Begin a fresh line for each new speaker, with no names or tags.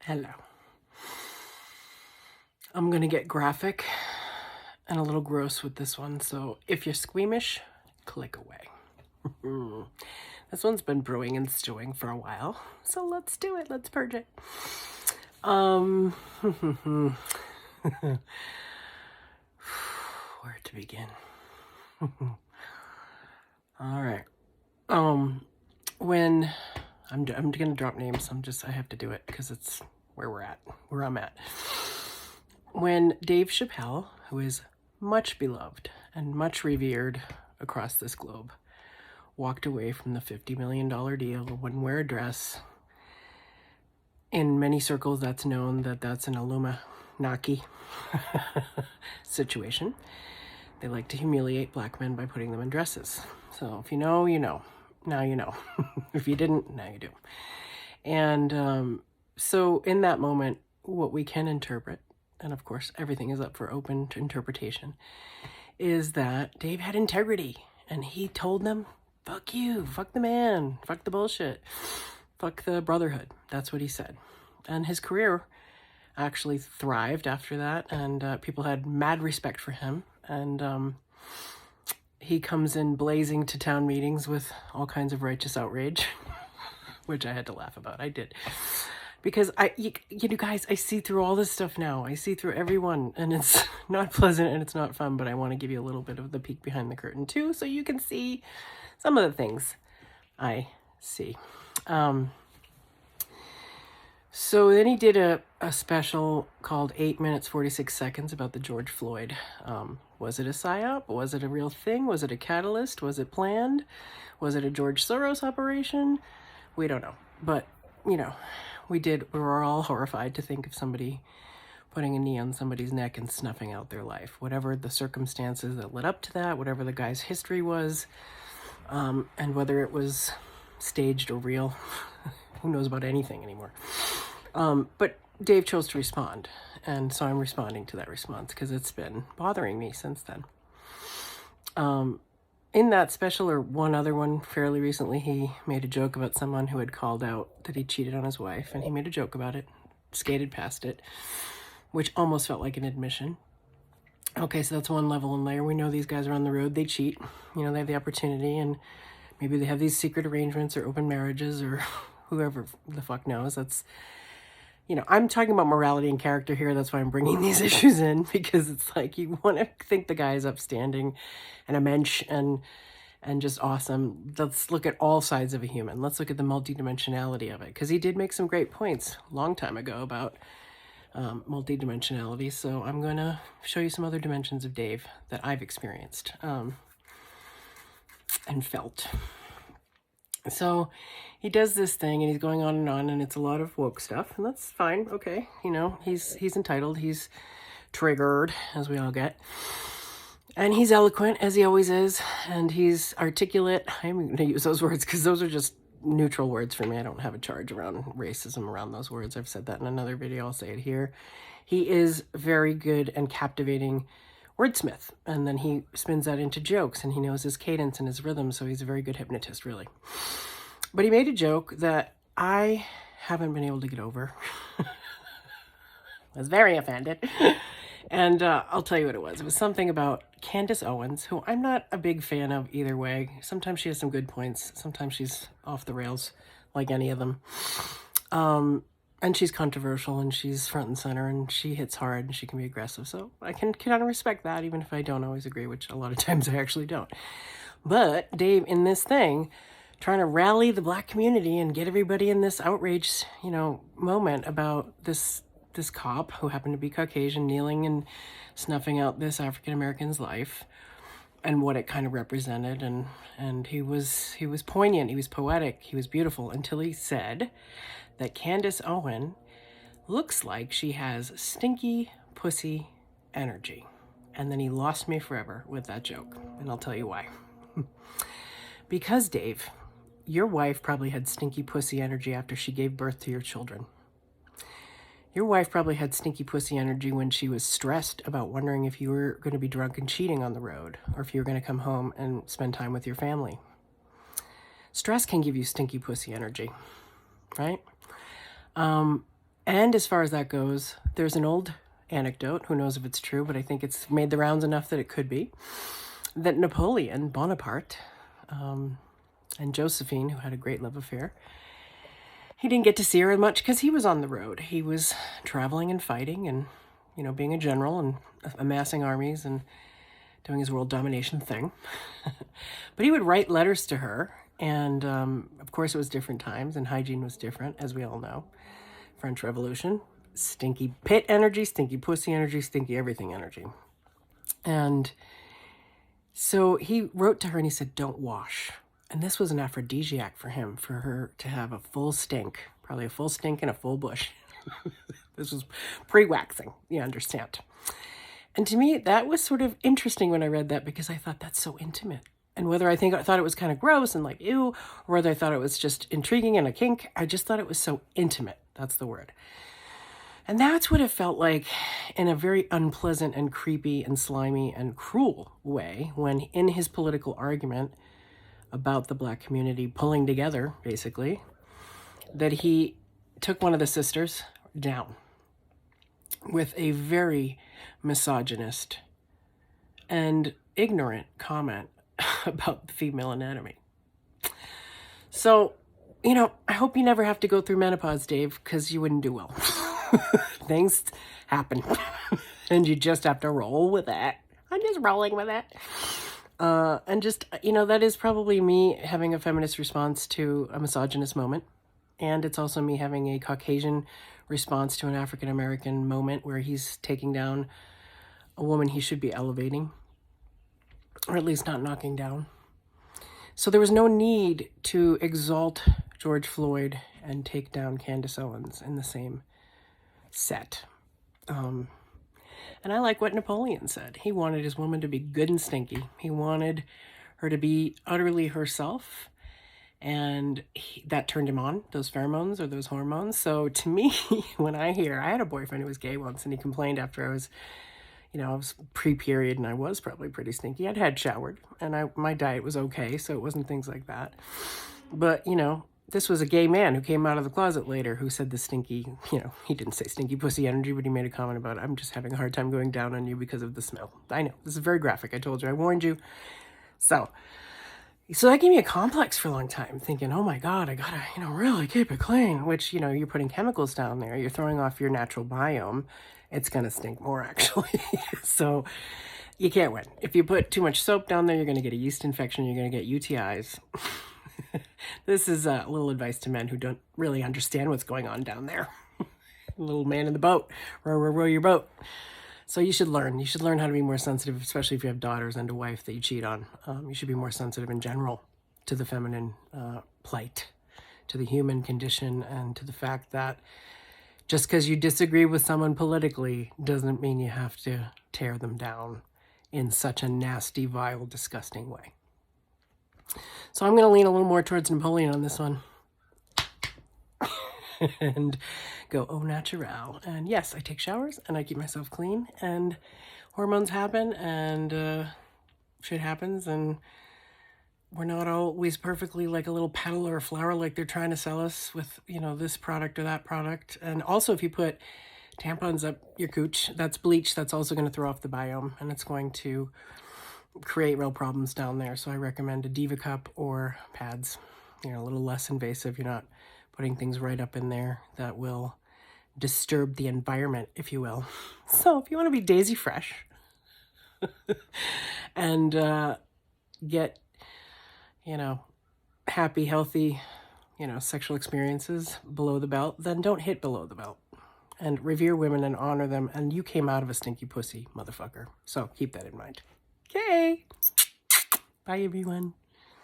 Hello. I'm going to get graphic and a little gross with this one, so if you're squeamish, click away. This one's been brewing and stewing for a while, so let's do it. Let's purge it. Where to begin? All right. When I'm gonna drop names, I have to do it because it's where I'm at. When Dave Chapelle, who is much beloved and much revered across this globe, walked away from the $50 million deal, wouldn't wear a dress. In many circles, that's known that's an Illuminati situation. They like to humiliate black men by putting them in dresses. So if you know, you know. Now you know. If you didn't, now you do. And so in that moment, what we can interpret, and of course everything is up for open interpretation, is that Dave had integrity. And he told them, fuck you, fuck the man, fuck the bullshit, fuck the brotherhood. That's what he said. And his career actually thrived after that, and people had mad respect for him. And he comes in blazing to town meetings with all kinds of righteous outrage, which I had to laugh about. I did. Because you guys, I see through all this stuff now. I see through everyone, and it's not pleasant and it's not fun, but I want to give you a little bit of the peek behind the curtain too, so you can see some of the things I see. So then he did a special called 8 minutes 46 seconds about the George Floyd. Was it a psyop? Was it a real thing? Was it a catalyst? Was it planned? Was it a George Soros operation? We don't know. But, we were all horrified to think of somebody putting a knee on somebody's neck and snuffing out their life. Whatever the circumstances that led up to that, whatever the guy's history was, and whether it was staged or real. Who knows about anything anymore? But Dave chose to respond, and so I'm responding to that response because it's been bothering me since then. In that special, or one other one fairly recently, he made a joke about someone who had called out that he cheated on his wife, and he made a joke about it, skated past it, which almost felt like an admission. Okay, so that's one level and layer. We know these guys are on the road, they cheat, they have the opportunity, and maybe they have these secret arrangements or open marriages or whoever the fuck knows. That's, I'm talking about morality and character here. That's why I'm bringing these issues in, because it's like you want to think the guy is upstanding and a mensch and just awesome. Let's look at all sides of a human. Let's look at the multidimensionality of it, because he did make some great points a long time ago about multidimensionality. So I'm going to show you some other dimensions of Dave that I've experienced and felt. So he does this thing and he's going on, and it's a lot of woke stuff, and that's fine. Okay. He's entitled, he's triggered, as we all get. And he's eloquent, as he always is, and he's articulate. I'm going to use those words because those are just neutral words for me. I don't have a charge around racism around those words. I've said that in another video. I'll say it here. He is very good and captivating wordsmith, and then he spins that into jokes, and he knows his cadence and his rhythm, so he's a very good hypnotist, really. But he made a joke that I haven't been able to get over. I was very offended. And I'll tell you what it was. It was something about Candace Owens, who I'm not a big fan of either way. Sometimes she has some good points. Sometimes she's off the rails, like any of them. And she's controversial, and she's front and center, and she hits hard, and she can be aggressive. So I can kind of respect that, even if I don't always agree, which a lot of times I actually don't. But Dave, in this thing, trying to rally the black community and get everybody in this outrage, moment about this cop who happened to be Caucasian kneeling and snuffing out this African American's life and what it kind of represented. And he was poignant, he was poetic, he was beautiful, until he said that Candace Owen looks like she has stinky pussy energy. And then he lost me forever with that joke. And I'll tell you why. Because, Dave, your wife probably had stinky pussy energy after she gave birth to your children. Your wife probably had stinky pussy energy when she was stressed about wondering if you were going to be drunk and cheating on the road, or if you were going to come home and spend time with your family. Stress can give you stinky pussy energy, right? And as far as that goes, there's an old anecdote, who knows if it's true, but I think it's made the rounds enough that it could be, that Napoleon Bonaparte and Josephine, who had a great love affair, he didn't get to see her much because he was on the road. He was traveling and fighting and, being a general and amassing armies and doing his world domination thing. But he would write letters to her. And, of course, it was different times and hygiene was different, as we all know. French Revolution, stinky pit energy, stinky pussy energy, stinky everything energy. And so he wrote to her and he said, don't wash. And this was an aphrodisiac for him, for her to have a full stink, probably a full stink and a full bush. This was pre-waxing, you understand. And to me, that was sort of interesting when I read that, because I thought that's so intimate. And whether I thought it was kind of gross and like, ew, or whether I thought it was just intriguing and a kink, I just thought it was so intimate. That's the word. And that's what it felt like in a very unpleasant and creepy and slimy and cruel way when, in his political argument about the Black community pulling together, basically, that he took one of the sisters down with a very misogynist and ignorant comment about the female anatomy. So, I hope you never have to go through menopause, Dave, because you wouldn't do well. Things happen. And you just have to roll with it. I'm just rolling with it. And just, that is probably me having a feminist response to a misogynist moment. And it's also me having a Caucasian response to an African-American moment where he's taking down a woman he should be elevating, or at least not knocking down. So there was no need to exalt George Floyd and take down Candace Owens in the same set. And I like what Napoleon said. He wanted his woman to be good and stinky. He wanted her to be utterly herself. And that turned him on, those pheromones or those hormones. So to me, when I had a boyfriend who was gay once, and he complained after I was, I was pre-period and I was probably pretty stinky. I'd had showered and my diet was okay, so it wasn't things like that. But, this was a gay man who came out of the closet later who said the stinky, he didn't say stinky pussy energy, but he made a comment about, I'm just having a hard time going down on you because of the smell. I know, this is very graphic. I told you, I warned you. So that gave me a complex for a long time, thinking, oh my God, I gotta, really keep it clean, which, you're putting chemicals down there. You're throwing off your natural biome. It's gonna stink more, actually. So you can't win. If you put too much soap down there, you're gonna get a yeast infection. You're gonna get UTIs. This is a little advice to men who don't really understand what's going on down there. Little man in the boat, row your boat. So you should learn. You should learn how to be more sensitive, especially if you have daughters and a wife that you cheat on. You should be more sensitive in general to the feminine plight, to the human condition, and to the fact that just because you disagree with someone politically doesn't mean you have to tear them down in such a nasty, vile, disgusting way. So I'm going to lean a little more towards Napoleon on this one. And go au naturel. And yes, I take showers and I keep myself clean, and hormones happen and shit happens, and we're not always perfectly like a little petal or a flower like they're trying to sell us with, this product or that product. And also, if you put tampons up your cooch, that's bleach. That's also going to throw off the biome, and it's going to create real problems down there. So I recommend a Diva cup or pads, a little less invasive. You're not putting things right up in there that will disturb the environment, if you will. So if you want to be daisy fresh and get, happy, healthy, sexual experiences below the belt, then don't hit below the belt. And revere women and honor them. And you came out of a stinky pussy, motherfucker. So keep that in mind. Okay. Bye, everyone.